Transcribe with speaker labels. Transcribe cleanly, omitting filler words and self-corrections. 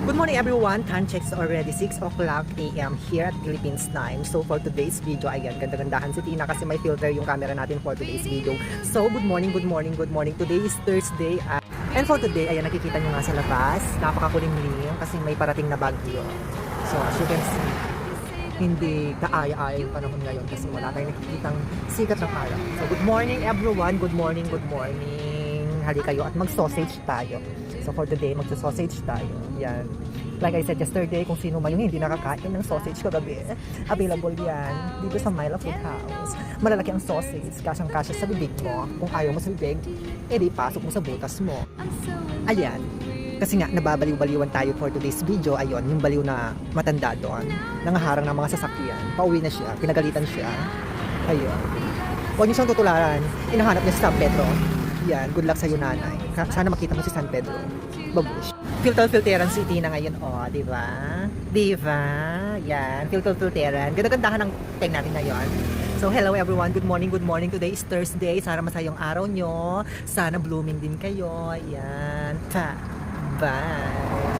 Speaker 1: Good morning everyone, time checks already 6 o'clock AM here at Philippines time. So for today's video, ayan, ganda-gandahan si Tina kasi may filter yung camera natin for today's video. So good morning, good morning, good morning. Today is Thursday and for today, ayan, nakikita nyo nga sa labas, napakakulimlim kasi may parating na bagyo. So as you can see, hindi kaaya-aya yung panahon ngayon kasi wala tayong nakikitang sikat ng araw. So good morning everyone, good morning, good morning. Hali kayo at mag-sausage tayo. So for today, magsa-sausage tayo. Yan. Like I said yesterday, kung sino man yung hindi nakakain ng sausage kagabi, available yan dito sa Myla Food House. Malalaki ang sausage, kasyang-kasya sa bibig mo. Kung ayaw mo sa bibig, edi pasok mo sa butas mo. Ayan. Kasi nga, nababaliw-baliwan tayo for today's video. Ayun, yung baliw na matanda doon. Nangaharang ng mga sasakyan. Pauwi na siya, pinagalitan siya. Ayun. Huwag niyo siyang tutularan. Inahanap niya si San Pedro. Yan, good luck sa'yo nanay. Sana makita mo si San Pedro. Babush. Filteran si Tina ngayon, di ba? Di ba? Yan, filteran. Ganda-gandahan ang tag natin ngayon. So, hello everyone. Good morning, good morning. Today is Thursday. Sana masayang araw nyo. Sana blooming din kayo. Yan. Bye.